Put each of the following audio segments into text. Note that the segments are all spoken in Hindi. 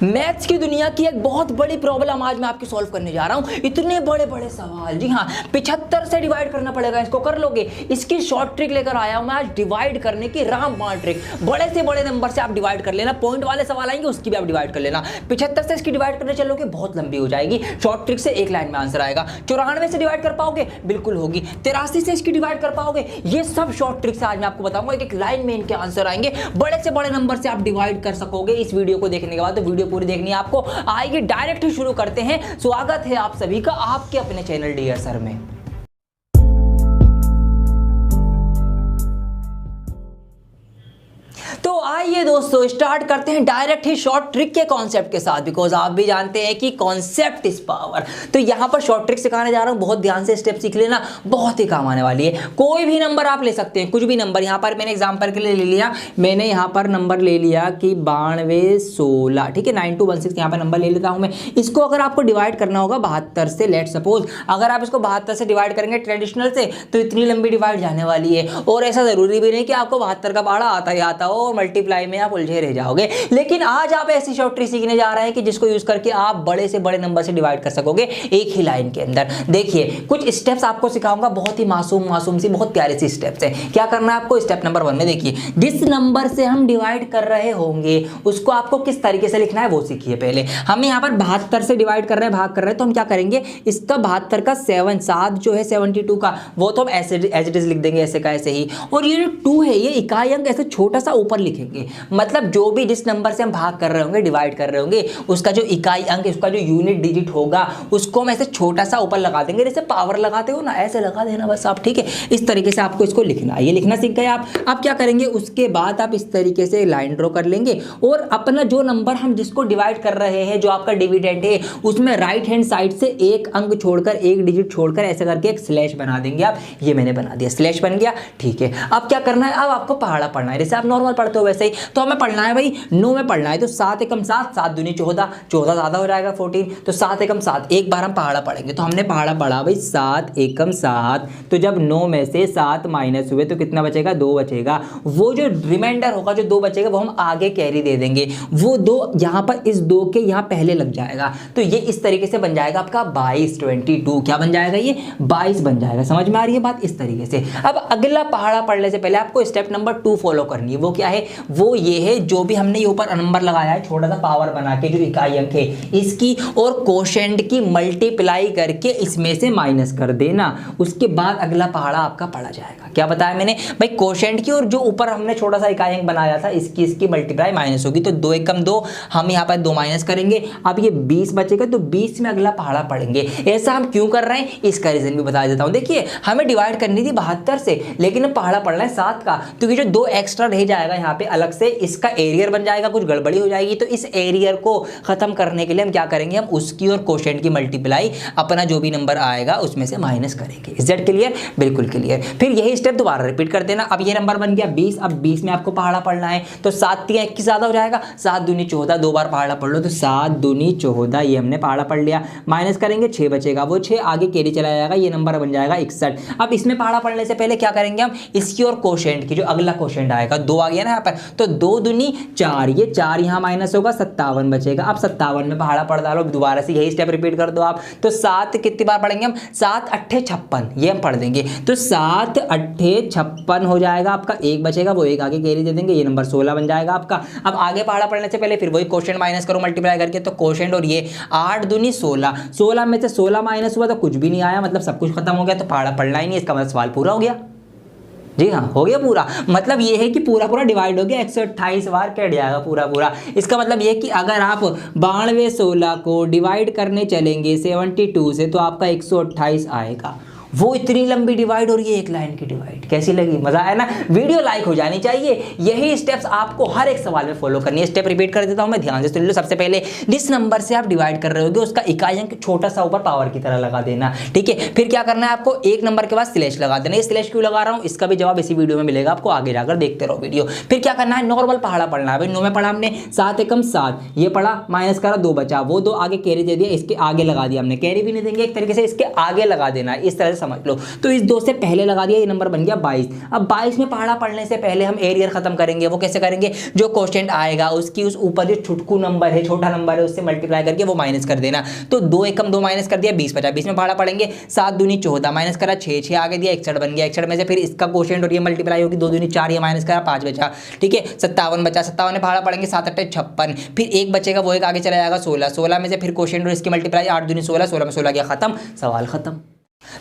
मैथ्स की दुनिया की एक बहुत बड़ी प्रॉब्लम आज मैं आपकी सॉल्व करने जा रहा हूं। इतने बड़े बड़े सवाल, जी हाँ, 75 से डिवाइड करना पड़ेगा, इसको कर लोगे। इसकी शॉर्ट ट्रिक लेकर आया हूं मैं आज, डिवाइड करने की रामबाण ट्रिक। बड़े से बड़े नंबर से आप डिवाइड कर लेना, पॉइंट वाले सवाल आएंगे उसकी भी आप डिवाइड कर लेना। 75 से इसकी डिवाइड करने चलोगे बहुत लंबी हो जाएगी, शॉर्ट ट्रिक से एक लाइन में आंसर आएगा। 94 से डिवाइड कर पाओगे, बिल्कुल होगी। 83 से इसकी डिवाइड कर पाओगे, ये सब शॉर्ट ट्रिक से आज मैं आपको बताऊंगा। एक लाइन में इनके आंसर आएंगे, बड़े से बड़े नंबर से आप डिवाइड कर सकोगे इस वीडियो को देखने के बाद। तो वीडियो पूरी देखनी है आपको। आइए डायरेक्ट ही शुरू करते हैं। स्वागत है आप सभी का आपके अपने चैनल डियर सर में। तो आइए दोस्तों स्टार्ट करते हैं डायरेक्ट ही शॉर्ट ट्रिक के कॉन्सेप्ट के साथ, बिकॉज आप भी जानते हैं कि कॉन्सेप्ट इज पावर। तो यहां पर शॉर्ट ट्रिक सिखाने जा रहा हूं, बहुत ध्यान से स्टेप सीख लेना, बहुत ही काम आने वाली है। कोई भी नंबर आप ले सकते हैं, कुछ भी नंबर। यहां पर मैंने एग्जांपल के लिए ले लिया, मैंने यहां पर नंबर ले लिया कि 9216, ठीक है, 9216 यहां पर नंबर ले लेता हूं मैं। इसको अगर आपको डिवाइड करना होगा 72 से, लेट सपोज अगर आप इसको 72 से डिवाइड करेंगे ट्रेडिशनल से, तो इतनी लंबी डिवाइड जाने वाली है। और ऐसा जरूरी भी नहीं कि आपको 72 का पहाड़ा आता ही आता हो, मल्टीप्लाई में आप उलझे रह जाओगे। लेकिन आज आप ऐसी शॉर्ट ट्रिक सीखने जा रहे हैं कि जिसको यूज करके आप बड़े से बड़े नंबर से डिवाइड कर सकोगे एक ही लाइन के अंदर। देखिए कुछ स्टेप्स आपको सिखाऊंगा, बहुत ही मासूम सी बहुत प्यारी सी स्टेप्स है। क्या करना है आपको, स्टेप नंबर 1 में देखिए, जिस नंबर से हम डिवाइड कर रहे होंगे उसको आपको किस तरीके से लिखना है वो सीखिए। पहले हम यहां पर 72 से डिवाइड कर रहे हैं, भाग कर रहे हैं, तो हम क्या करेंगे, इसका 72 का 7 जो है 72 का, वो तो हम ऐसे एज इट इज लिख देंगे, ऐसे का ऐसे ही। और ये जो 2 है, ये इकाई अंक ऐसे छोटा सा ऊपर लिखेंगे। मतलब जो भी जिस नंबर से हम भाग कर रहे होंगे, डिवाइड कर रहे होंगे, उसका जो इकाई अंक, उसका जो यूनिट डिजिट होगा, उसको हम ऐसे छोटा सा ऊपर लगा देंगे, जैसे पावर लगाते हो ना, ऐसे लगा देना बस आप, ठीक है। इस तरीके से आपको इसको लिखना है। ये लिखना सीख गए आप। अब क्या करेंगे, उसके बाद आप इस तरीके से लाइन ड्रॉ कर लेंगे और अपना जो नंबर हम जिसको डिवाइड कर रहे हैं, जो आपका डिविडेंड है, उसमें राइट हैंड साइड से एक अंक छोड़कर, एक डिजिट छोड़कर ऐसे करके एक स्लैश बना देंगे आप। ये मैंने बना दिया, स्लैश बन गया, ठीक है। अब क्या करना है, अब आपको पहाड़ा पढ़ना है, जैसे आप नॉर्मल पढ़ते हो वैसे ही। तो हमें पढ़ना है भाई 9 में पढ़ना है, तो 7 एकम 7, 7 दूनी 14, 14 ज्यादा हो जाएगा 14, तो 7 एकम 7। एक बार हम पहाड़ा पढ़ेंगे, तो हमने पहाड़ा पढ़ा भाई 7 एकम 7। तो जब 9 में से 7 माइनस हुए तो कितना बचेगा, 2 बचेगा। वो जो रिमाइंडर होगा, जो 2 बचेगा, वो हम आगे कैरी दे देंगे। वो 2 यहां पर इस 2 के यहां पहले लग जाएगा। तो ये इस तरीके से बन जाएगा आपका 22, 22 क्या बन जाएगा, ये 22 बन जाएगा। समझ में आ रही है बात, इस तरीके से। अब अगला पहाड़ा पढ़ने से पहले आपको स्टेप नंबर 2 फॉलो करनी है। वो क्या है, वो ये है, जो भी हमने ये ऊपर नंबर लगाया है, छोटा सा पावर बना के, जो इकाई अंक है इसकी और कोशेंट की मल्टीप्लाई करके इसमें से माइनस कर देना। उसके बाद अगला पहाड़ा आपका पढ़ा जाएगा। क्या बताया मैंने भाई, कोशेंट की और जो ऊपर हमने छोटा सा इकाई अंक बनाया था, इसकी मल्टीप्लाई माइनस होगी। तो 2 एकम 2, हम यहाँ पर 2 माइनस करेंगे। अब ये 20 बचेगा, तो 20 में अगला पहाड़ा पढ़ेंगे। ऐसा हम क्यों कर रहे हैं, इसका रीजन भी बता देता हूं। देखिए हमें डिवाइड करनी थी 72 से, लेकिन पहाड़ा पढ़ना है 7 का, क्योंकि जो 2 एक्स्ट्रा रह जाएगा यहाँ पे अलग से, इसका एरियर बन जाएगा, कुछ गड़बड़ी हो जाएगी। तो इस एरियर को खत्म करने के लिए हम क्या करेंगे, हम उसकी और कोशेंट की मल्टीप्लाई अपना जो भी नंबर आएगा उसमें से माइनस करेंगे। इज दैट क्लियर, बिल्कुल क्लियर। फिर यही स्टेप दोबारा रिपीट कर देना। अब ये नंबर बन गया 20, अब 20 में आपको पहाड़ा पढ़ना है, तो 7 3 21 ज्यादा हो जाएगा, 7 दूनी 14, 2 बार पहाड़ा पढ़ लो, तो 7 दूनी 14, ये हमने पहाड़ा पढ़ लिया। माइनस करेंगे, 6 बचेगा, वो 6 आगे कैरी चला जाएगा, ये नंबर बन जाएगा 61। अब इसमें पहाड़ा पढ़ने से पहले क्या करेंगे, हम इसकी और कोशेंट की, जो अगला कोशेंट आएगा, 2 आ गया ना यहाँ पर, तो 2 दूनी 4, ये 4 यहाँ माइनस होगा, 57 बचेगा। अब 57 में पहाड़ा पढ़ डालो, दोबारा से यही स्टेप रिपीट कर दो आप। तो 7 कितनी बार पढ़ेंगे हम, 7 8 56, ये हम पढ़ देंगे। तो 7 8 56 हो जाएगा आपका, 1 बचेगा, वो 1 आगे कैरी दे देंगे, ये नंबर 16 बन जाएगा आपका। अब आगे पहाड़ा पढ़ने से पहले फिर वही कोशेंट माइनस करो मल्टीप्लाई करके, तो कोशेंट और ये 8 दूनी 16, 16 में से 16 माइनस हुआ तो कुछ भी नहीं आया, मतलब सब कुछ खत्म हो गया, तो पहाड़ा पढ़ना ही नहीं। इसका मतलब सवाल पूरा हो गया। जी हाँ, हो गया पूरा। मतलब ये है कि पूरा डिवाइड हो गया, 128 बार कट जाएगा पूरा। इसका मतलब ये कि अगर आप 9216 को डिवाइड करने चलेंगे 72 से, तो आपका 128 आएगा। वो इतनी लंबी डिवाइड और ये एक लाइन की डिवाइड, कैसी लगी, मजा आया ना। वीडियो लाइक हो जानी चाहिए। यही स्टेप्स आपको हर एक सवाल में फॉलो करनी है। स्टेप रिपीट कर देता हूं मैं, ध्यान से सुन लो। सबसे पहले जिस नंबर से आप डिवाइड कर रहे होगे उसका इकाई अंक छोटा सा ऊपर पावर की तरह लगा देना, ठीक है। फिर क्या करना है, आपको एक नंबर के बाद स्लैश लगा देना। ये स्लैश क्यों लगा रहा हूं, इसका भी जवाब इसी वीडियो में मिलेगा आपको, आगे जाकर देखते रहो वीडियो। फिर क्या करना है, नॉर्मल पहाड़ा पढ़ना है। 9 में पढ़ा हमने 7 एकम 7, ये पढ़ा, माइनस करा, 2 बचा, वो 2 आगे कैरी दे दिया, इसके आगे लगा दिया हमने, कैरी भी नहीं देंगे, एक तरीके से इसके आगे लगा देना। इस तरह से समझ लो। तो इस 2 से पहले लगा दिया, ये नंबर बन गया 22। अब 22 में पहाड़ा पढ़ने से पहले हम एरियर खत्म करेंगे। वो कैसे करेंगे, जो क्वेश्चन आएगा उसकी उस ऊपर जो छुटकू नंबर है, छोटा नंबर है, उससे मल्टीप्लाई करके वो माइनस कर देना। तो 2 एकम 2 माइनस कर दिया, 20 बचा। 20 में पहाड़ा पढ़ेंगे, 7 दूनी 14 माइनस करा 6, 6 आगे दिया 61 बन गया। 61 में से फिर इसका क्वेश्चन और ये मल्टीप्लाई होगी, 2 दूनी 4, ये माइनस करा 5 बचा। ठीक है, 57 बचा। 57 में पहाड़ा पढ़ेंगे, 7 8 56, फिर एक बचेगा, वो एक आगे चला जाएगा 16। 16 में से फिर क्वेश्चन और इसकी मल्टीप्लाई, 8 दूनी 16, 16 में 16 गया खत्म, सवाल खत्म।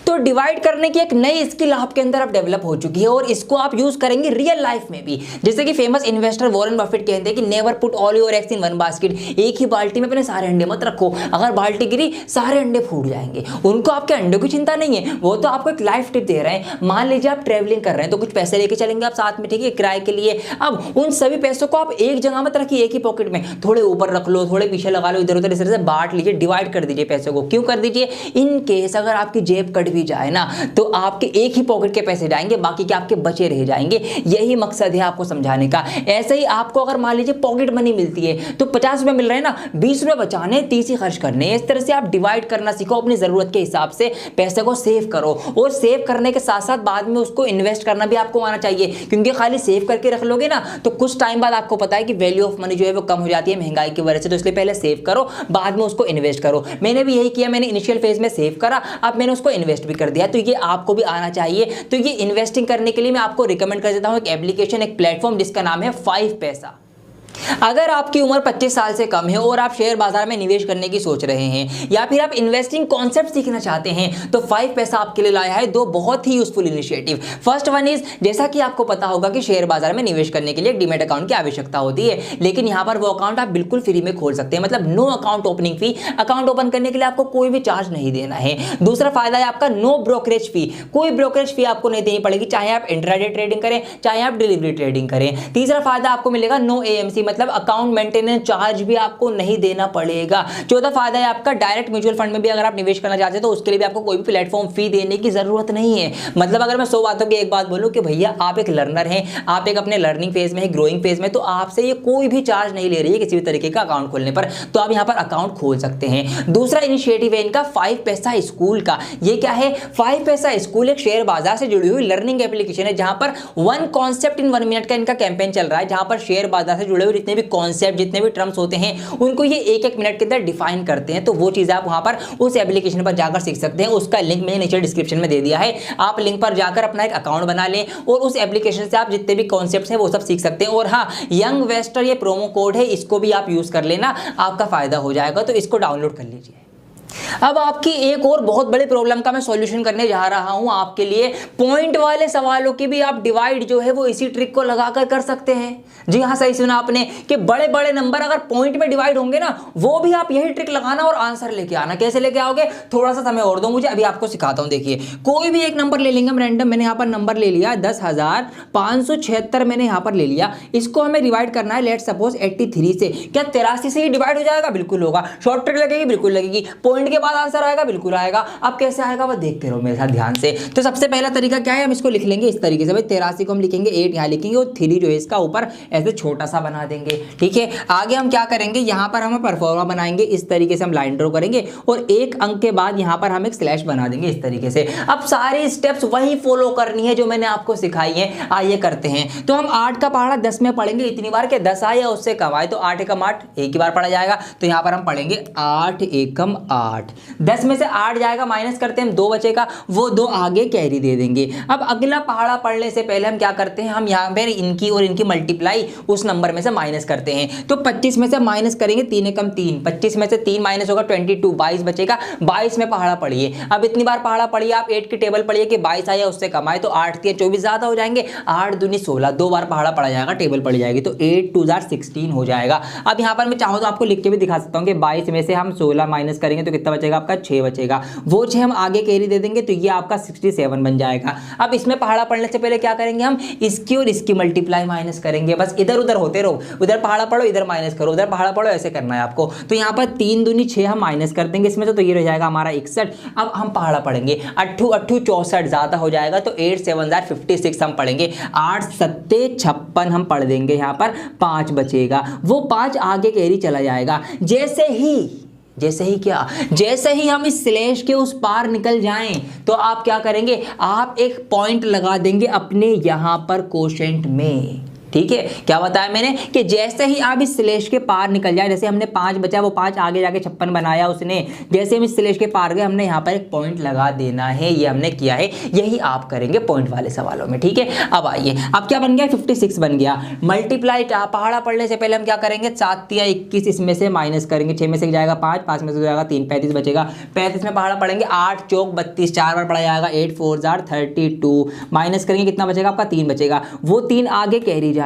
तो डिवाइड करने की एक नई स्किल आपके अंदर अब डेवलप हो चुकी है और इसको आप यूज करेंगे रियल लाइफ में भी। जैसे कि फेमस इन्वेस्टर वॉरेन बफेट कहते हैं कि never put all your eggs in one basket. एक ही बाल्टी में अपने सारे अंडे मत रखो, अगर बाल्टी गिरी सारे अंडे फूट जाएंगे। उनको आपके अंडों की चिंता नहीं है, वो तो आपको एक लाइफ टिप दे रहे हैं। मान लीजिए आप ट्रेवलिंग कर रहे हैं तो कुछ पैसे लेके चलेंगे आप साथ में, ठीक है, किराए के लिए। अब उन सभी पैसों को आप एक जगह मत रखिए, एक ही पॉकेट में, थोड़े ऊपर रख लो, थोड़े पीछे लगा लो, इधर उधर इस तरह से बांट लीजिए, डिवाइड कर दीजिए पैसों को। क्यों कर दीजिए, इन केस अगर आपकी जेब कट भी जाए ना तो आपके एक ही पॉकेट के पैसे जाएंगे, बाकी के आपके बचे रह जाएंगे। यही मकसद है आपको समझाने का। ऐसे ही आपको अगर मान लीजिए पॉकेट मनी मिलती है तो 50 रुपए मिल रहे हैं ना, 20 रुपए बचाने, 30 ही खर्च करने। इस तरह से आप डिवाइड करना सीखो, अपनी जरूरत के हिसाब से पैसे को सेव करो। और सेव करने के साथ साथ बाद में उसको इन्वेस्ट करना भी आपको आना चाहिए, क्योंकि खाली सेव करके रख लोगे ना तो कुछ टाइम बाद आपको पता है कि वैल्यू ऑफ मनी जो है वो कम हो जाती है महंगाई की वजह से। तो इसलिए पहले सेव करो, बाद में उसको इन्वेस्ट करो। मैंने भी यही किया, मैंने इनिशियल फेज में सेव करा, अब मैंने उसको इन्वेस्ट भी कर दिया। तो ये आपको भी आना चाहिए। तो ये इन्वेस्टिंग करने के लिए मैं आपको रिकमेंड कर देता हूं एक एप्लीकेशन, एक प्लेटफॉर्म जिसका नाम है 5 पैसा। अगर आपकी उम्र 25 साल से कम है और आप शेयर बाजार में निवेश करने की सोच रहे हैं या फिर आप इन्वेस्टिंग कॉन्सेप्ट सीखना चाहते हैं तो 5 पैसा आपके लिए लाया है 2 बहुत ही useful initiative. First one is, जैसा कि आपको पता होगा कि शेयर बाजार में निवेश करने के लिए एक डीमैट अकाउंट की आवश्यकता होती है, लेकिन यहां पर वो अकाउंट आप बिल्कुल फ्री में खोल सकते हैं, मतलब नो अकाउंट ओपनिंग फी। अकाउंट ओपन करने के लिए आपको कोई भी चार्ज नहीं देना है। दूसरा फायदा है आपका नो ब्रोकरेज फी, कोई ब्रोकरेज फी आपको नहीं देनी पड़ेगी, चाहे आप इंट्राडे ट्रेडिंग करें चाहे आप डिलीवरी ट्रेडिंग करें। तीसरा फायदा आपको मिलेगा नो एएमसी, मतलब अकाउंट मेंटेनेंस चार्ज भी आपको नहीं देना पड़ेगा। चौथा फायदा है आपका डायरेक्ट म्यूचुअल फंड में भी अगर आप निवेश करना चाहते हैं तो उसके लिए भी आपको कोई भी प्लेटफॉर्म फी देने की जरूरत नहीं है। मतलब अगर मैं 100 बातों की एक बात बोलूं कि भैया आप एक लर्नर हैं, आप एक अपने लर्निंग फेज में है, ग्रोइंग फेज में, तो आपसे ये कोई भी चार्ज नहीं ले रही है किसी भी तरीके का अकाउंट खोलने पर, तो आप यहां पर अकाउंट खोल सकते हैं। दूसरा इनिशिएटिव है इनका 5 पैसा स्कूल का। ये क्या है, 5 पैसा स्कूल एक शेयर बाजार से जुड़ी हुई लर्निंग एप्लीकेशन है जहां पर 1 कॉन्सेप्ट इन 1 मिनट का इनका कैंपेन चल रहा है, जहां पर शेयर बाजार से जुड़े हुए जितने भी कॉन्सेप्ट, जितने भी टर्म्स होते हैं उनको ये 1-1 मिनट के अंदर डिफाइन करते हैं। तो वो चीज आप वहां पर उस एप्लीकेशन पर जाकर सीख सकते हैं। उसका लिंक मैंने नीचे डिस्क्रिप्शन में दे दिया है, आप लिंक पर जाकर अपना एक अकाउंट बना लें और उस एप्लीकेशन से आप जितने भी कॉन्सेप्ट्स हैं वो सब सीख सकते हैं। और हाँ, यंग वेस्टर ये प्रोमो कोड है, इसको भी आप यूज कर लेना, आपका फायदा हो जाएगा, तो इसको डाउनलोड कर लीजिए। अब आपकी एक और बहुत बड़ी प्रॉब्लम का मैं सॉल्यूशन करने जा रहा हूं आपके लिए। पॉइंट वाले सवालों की भी आप डिवाइड जो है वो इसी ट्रिक को लगाकर कर सकते हैं। जी हां, सही सुना आपने कि बड़े बड़े नंबर अगर पॉइंट में डिवाइड होंगे ना, वो भी आप यही ट्रिक लगाना और आंसर लेके आना। कैसे लेके आओगे, थोड़ा सा समय और दो मुझे, अभी आपको सिखाता हूं। देखिए, कोई भी एक नंबर ले लेंगे हम रैंडम, मैंने यहां पर नंबर ले लिया 10,576 मैंने यहां पर ले लिया। इसको हमें डिवाइड करना है लेट सपोज 83 से। क्या 83 से ही डिवाइड हो जाएगा? बिल्कुल होगा। शॉर्ट ट्रिक लगेगी? बिल्कुल लगेगी। पॉइंट के बाद आंसर आएगा? बिल्कुल आएगा। अब कैसे आएगा वो देखते रहो मेरे साथ ध्यान से। तो सबसे पहला तरीका क्या है, हम इसको लिख लेंगे इस तरीके से। भाई 83 को हम लिखेंगे 8 यहाँ लिखेंगे और 3 जो है इसका ऊपर ऐसे छोटा सा बना देंगे। ठीक है, आगे हम क्या करेंगे, यहाँ पर हम परफॉर्मा बनाएंगे, इस तरीके से हम लाइन ड्रॉ करेंगे और एक अंक के बाद यहाँ पर हम एक स्लैश बना देंगे इस तरीके से। अब सारी स्टेप्स वही फॉलो करनी है जो मैंने आपको सिखाई है। आइए करते हैं। तो हम 8 का पहाड़ा 10 में पढ़ेंगे इतनी बार के 10 आए या उससे कम आए, तो 8 एकम 8 एक ही बार पढ़ा जाएगा। तो यहाँ पर हम पढ़ेंगे 8 एकम 8। 10 में से 8 जाएगा, माइनस करते हैं हम, 2 बचेगा, वो 2 आगे कैरी दे देंगे। अब अगला पहाड़ा पढ़ने से पहले हम क्या करते हैं, हम यहाँ पर इनकी और इनकी मल्टीप्लाई उस नंबर में से माइनस करते हैं। तो 25 में से माइनस करेंगे 3 एकम 3, 25 में से 3 माइनस होगा 22, 22 बचेगा। 22 में पहाड़ा पढ़िए। अब इतनी बार पहाड़ा पढ़िए आप, 8 की टेबल पढ़िए कि 22 आया उससे कम आए, तो 8 3 24 ज्यादा हो जाएंगे, 8 दूनी 16, 2 बार पहाड़ा पढ़ा जाएगा, टेबल पढ़ी जाएगी, तो 8 2 16 हो जाएगा। अब यहाँ पर मैं चाहूँ तो आपको लिख के भी दिखा सकता हूँ कि 22 में से हम 16 माइनस करेंगे तो कितना बचेगा आपका, 6 बचेगा। वो 6 हम आगे कैरी दे देंगे तो ये आपका 67 बन जाएगा। अब इसमें पहाड़ा पढ़ने से पहले क्या करेंगे, हम इसकी और इसकी मल्टीप्लाई माइनस करेंगे। बस इधर उधर होते रहो, उधर पहाड़ा पढ़ो इधर माइनस करो, उधर पहाड़ा पढ़ो, ऐसे करना है आपको। तो यहाँ पर 3 दूनी 6 हम माइनस कर देंगे इसमें, तो ये रह जाएगा हमारा 61। अब हम पहाड़ा पढ़ेंगे 8 8 64 ज्यादा हो जाएगा, तो 8 7 56 हम पढ़ेंगे। 8 7 56 हम पढ़ देंगे, यहाँ पर 5 बचेगा, वो 5 आगे कैरी चला जाएगा। जैसे ही जैसे ही क्या, जैसे ही हम इस स्लैश के उस पार निकल जाएं तो आप क्या करेंगे, आप एक पॉइंट लगा देंगे अपने यहां पर कोशेंट में। ठीक है, क्या बताया मैंने कि जैसे ही आप इस स्लैश के पार निकल जाए, जैसे हमने 5 बचा वो 5 आगे जाके 56 बनाया उसने, जैसे हम इस स्लैश के पार गए हमने यहाँ पर एक पॉइंट लगा देना है, ये हमने किया है, यही आप करेंगे पॉइंट वाले सवालों में। ठीक है, अब आइए, अब क्या बन गया, 56 बन गया। मल्टीप्लाई पहाड़ा पढ़ने से पहले हम क्या करेंगे, 7 या 21 इसमें से माइनस करेंगे, 6 में से जाएगा 5, 5 में से जाएगा 3, 35 बचेगा। 35 में पहाड़ा पढ़ेंगे, 8 चौक 32, 4 बार पढ़ा जाएगा, 8 4 जार 32, माइनस करेंगे कितना बचेगा आपका, 3 बचेगा, वो 3 आगे कैरी जाएगा।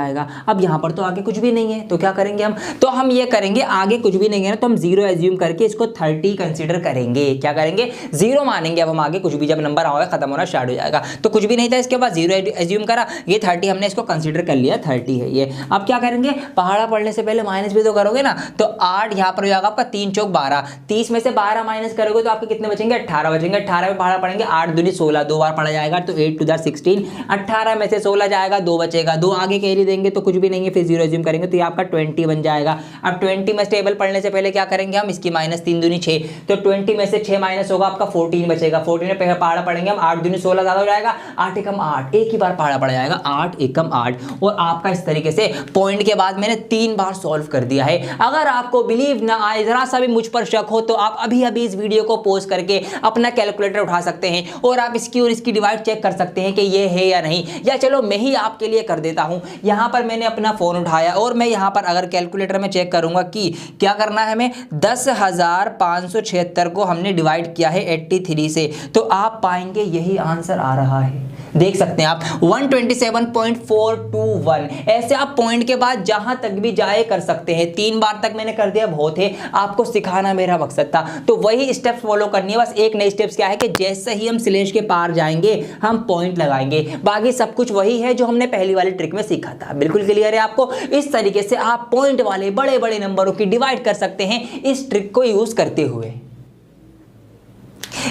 अब यहाँ पर तो आगे कुछ भी नहीं है, तो क्या करेंगे हम, तो हम ये करेंगे, आगे कुछ भी नहीं है ना, तो हम 0 एज्यूम करके इसको 30 कंसीडर करेंगे। क्या करेंगे, 0 मानेंगे। अब हम आगे कुछ भी, जब नंबर आएगा खत्म होना स्टार्ट हो जाएगा, तो कुछ भी नहीं था इसके बाद 0 एज्यूम करा, ये 30 हमने इसको कंसीडर कर लिया, 30 है ये। अब क्या करेंगे, पहाड़ा पढ़ने से पहले माइनस भी तो करोगे ना, तो 8 यहाँ पर हो जाएगा आपका, 3 चौक 12, 30 में से 12 माइनस करोगे तो आपके कितने बचेंगे, 18 बचेंगे। 18 में पहाड़ा पढ़ेंगे, 8 दूनी 16, 2 बार पढ़ा जाएगा, तो 8 2 16, 18 में से 16 जाएगा, 2 बचेगा, 2 आगे कैरी देंगे तो कुछ भी नहीं है, फिर 0 एज्यूम करेंगे तो ये आपका 20 बन जाएगा। अब 20 में टेबल पढ़ने से पहले क्या करेंगे हम, इसकी माइनस 3 दूनी 6, तो 20 में से 6 माइनस होगा आपका 14 बचेगा। 14 में पहाड़ा पढ़ेंगे हम, 8 दूनी 16 ज्यादा हो जाएगा, 8 एकम 8, एक ही बार पहाड़ा पड़ जाएगा, 8 एकम 8। और आपका इस तरीके से पॉइंट के बाद मैंने 3 बार सॉल्व कर दिया है। अगर आपको बिलीव ना आए, जरा सा भी मुझ पर शक हो, तो आप अभी अभी इस वीडियो को पॉज करके अपना कैलकुलेटर उठा सकते हैं और आप इसकी और इसकी डिवाइड चेक कर सकते हैं कि ये है या नहीं, या चलो मैं ही आपके लिए कर देता हूं। यहां पर मैंने अपना फोन उठाया और मैं यहां पर अगर कैलकुलेटर में चेक करूंगा कि क्या करना है हमें, 10,576 को हमने डिवाइड किया है 83 से, तो आप पाएंगे यही आंसर आ रहा है। देख सकते हैं आप 127.421। ऐसे आप पॉइंट के बाद जहां तक भी जाए कर सकते हैं। 3 बार तक मैंने कर दिया, बहुत है, आपको सिखाना मेरा मकसद था, तो वही स्टेप्स फॉलो करनी है। बस एक नई स्टेप्स क्या है कि जैसे ही हम स्लैश के पार जाएंगे हम पॉइंट लगाएंगे, बाकी सब कुछ वही है जो हमने पहली वाली ट्रिक में सीखा था। बिल्कुल क्लियर है आपको। इस तरीके से आप पॉइंट वाले बड़े बड़े नंबरों की डिवाइड कर सकते हैं इस ट्रिक को यूज करते हुए।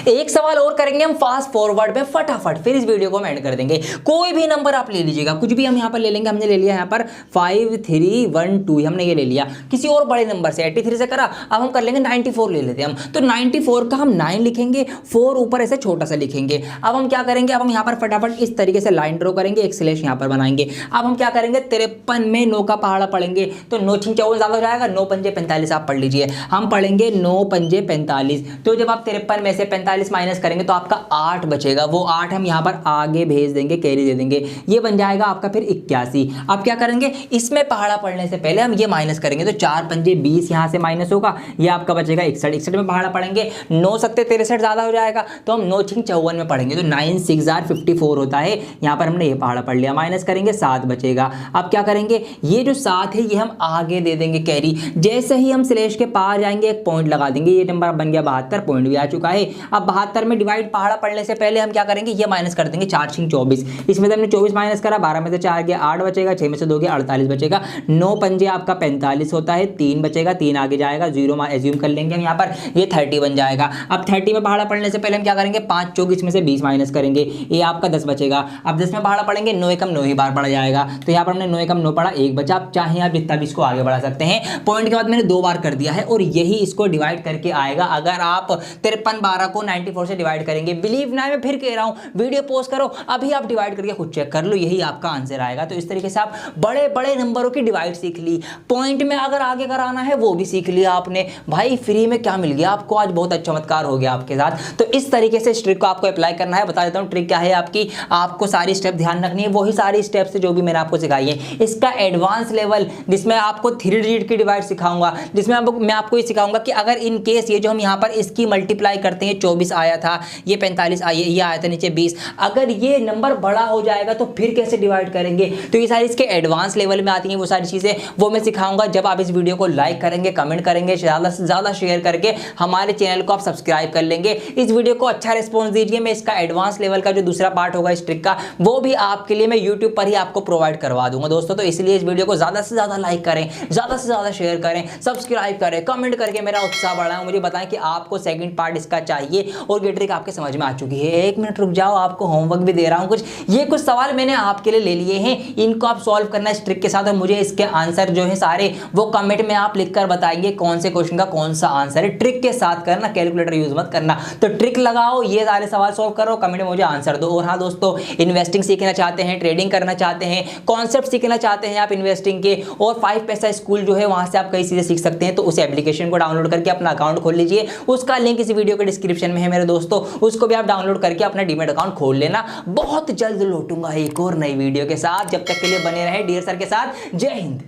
एक सवाल और करेंगे हम फास्ट फॉरवर्ड में फटाफट, फिर इस वीडियो को हम एंड कर देंगे। कोई भी नंबर आप ले लीजिएगा, कुछ भी हम यहां पर ले लेंगे। हमने ले लिया यहां पर 5312, हमने ये ले लिया। किसी और बड़े नंबर से 83 से करा, अब हम कर लेंगे 94 ले लेते हैं हम, तो 94 का हम 9 लिखेंगे, 4 ऊपर ऐसे छोटा सा लिखेंगे। अब हम क्या करेंगे, अब हम यहां पर फटाफट इस तरीके से लाइन ड्रॉ करेंगे, एक स्लैश यहां पर बनाएंगे। अब हम क्या करेंगे, 53 में 9 का पहाड़ा पढ़ेंगे, तो 9 6 14 ज्यादा हो जाएगा, 9 पंजे 45 आप पढ़ लीजिए। हम पढ़ेंगे 9 पंजे 45, तो जब आप 53 में से 45 माइनस करेंगे तो आपका 8 बचेगा, वो 8 हम यहां पर आगे भेज देंगे, कैरी दे देंगे, ये बन जाएगा आपका फिर 81। अब क्या करेंगे, इसमें पहाड़ा पढ़ने से पहले हम ये माइनस करेंगे, तो 4 पंजे 20 यहां से माइनस होगा, ये आपका बचेगा 61। 61 में पहाड़ा पढ़ेंगे, 9 सत्ते 63 ज्यादा हो जाएगा, तो हम 9 6 54 में पढ़ेंगे, तो 9 6 54 होता है। यहां पर हमने ये पहाड़ा पढ़ लिया, माइनस करेंगे 7 बचेगा। अब क्या करेंगे, ये जो 7 है ये हम आगे दे देंगे कैरी। जैसे ही हम स्लैश के पार जाएंगे एक पॉइंट लगा देंगे, ये नंबर बन गया 72, पॉइंट भी आ चुका है। अब 72 में डिवाइड पहाड़ा पढ़ने से पहले हम क्या करेंगे, ये माइनस कर देंगे, 4 6 24, इसमें से हमने 24 माइनस करा, 12 में से 4 गया 8 बचेगा, 6 में से 2 गया 48 बचेगा, 9 पंजे आपका 45 होता है, 3 बचेगा, 3 आगे जाएगा, 0 एज्यूम कर लेंगे हम यहाँ पर, ये 30 बन जाएगा। अब 30 में पहाड़ा पढ़ने से पहले हम क्या करेंगे, 5 चौक इसमें से 20 माइनस करेंगे, ये आपका 10 बचेगा। अब 10 में पहाड़ा पढ़ेंगे, 9 एकम 9 ही बार पढ़ा जाएगा, तो यहाँ पर हमने 9 एकम 9 पढ़ा, 1 बचा। आप चाहे आप जितना भी इसको आगे बढ़ा सकते हैं। पॉइंट के बाद मैंने 2 बार कर दिया है और यही इसको डिवाइड करके आएगा। अगर आप 53 12 को 94 से डिवाइड करेंगे, बिलीव ना, मैं फिर कह रहा हूं, वीडियो पॉज करो, अभी आप डिवाइड करके खुद चेक कर लो, यही आपका आंसर आएगा। तो इस तरीके से आप बड़े बड़े नंबरों की डिवाइड सीख ली, पॉइंट में अगर आगे कराना है वो भी सीख लिया आपने। भाई फ्री में क्या मिल गया आपको, आज बहुत अच्छा चमत्कार हो गया आपके साथ। तो इस तरीके से इस ट्रिक को आपको अप्लाई करना है। बता देता हूं ट्रिक क्या है आपकी, आपको सारी स्टेप ध्यान रखनी है, वही सारी स्टेप्स जो भी मैंने आपको सिखाई है। इसका एडवांस लेवल जिसमें आपको 3 डिजिट की डिवाइड सिखाऊंगा, जिसमें मैं आपको ये सिखाऊंगा कि अगर इन केस ये जो हम यहाँ पर इसकी मल्टीप्लाई करते हैं, 24 आया था, ये 45 आया, ये आया था नीचे 20, अगर ये नंबर बड़ा हो जाएगा तो फिर कैसे डिवाइड करेंगे। तो ये सारी इसके एडवांस लेवल में आती हैं वो सारी चीजें, वो मैं सिखाऊंगा जब आप इस वीडियो को लाइक करेंगे, कमेंट करेंगे, ज्यादा से ज्यादा शेयर करके हमारे चैनल को आप सब्सक्राइब कर लेंगे। इस वीडियो को अच्छा रिस्पॉन्स दीजिए। मैं इसका एडवांस लेवल का जो दूसरा पार्ट होगा इस ट्रिक का, वो भी आपके लिए मैं यूट्यूब पर ही आपको प्रोवाइड करवा दूंगा दोस्तों। तो इसलिए इस वीडियो को ज्यादा से ज्यादा लाइक करें, ज्यादा से ज्यादा शेयर करें, सब्सक्राइब करें, कमेंट करके मेरा उत्साह बढ़ाएं, मुझे बताएं कि आपको सेकंड पार्ट इसका चाहिए जाएंगे और ये ट्रिक आपके समझ में आ चुकी है। 1 मिनट रुक जाओ, आपको होमवर्क भी दे रहा हूँ कुछ। ये कुछ सवाल मैंने आपके लिए ले लिए हैं, इनको आप सॉल्व करना इस ट्रिक के साथ और मुझे इसके आंसर जो है सारे वो कमेंट में आप लिखकर बताएंगे कौन से क्वेश्चन का कौन सा आंसर है। ट्रिक के साथ करना, कैलकुलेटर यूज मत करना। तो ट्रिक लगाओ, ये सारे सवाल सॉल्व करो, कमेंट में मुझे आंसर दो। और हाँ दोस्तों, इन्वेस्टिंग सीखना चाहते हैं, ट्रेडिंग करना चाहते हैं, कॉन्सेप्ट सीखना चाहते हैं आप इन्वेस्टिंग के, और 5 पैसा स्कूल जो है वहां से आप कई चीजें सीख सकते हैं, तो उस एप्लीकेशन को डाउनलोड करके अपना अकाउंट खोल लीजिए। उसका लिंक इस वीडियो के डिस्क्रिप्शन में है मेरे दोस्तों, उसको भी आप डाउनलोड करके अपना डीमैट अकाउंट खोल लेना। बहुत जल्द लौटूंगा एक और नई वीडियो के साथ, जब तक के लिए बने रहे डियर सर के साथ। जय हिंद।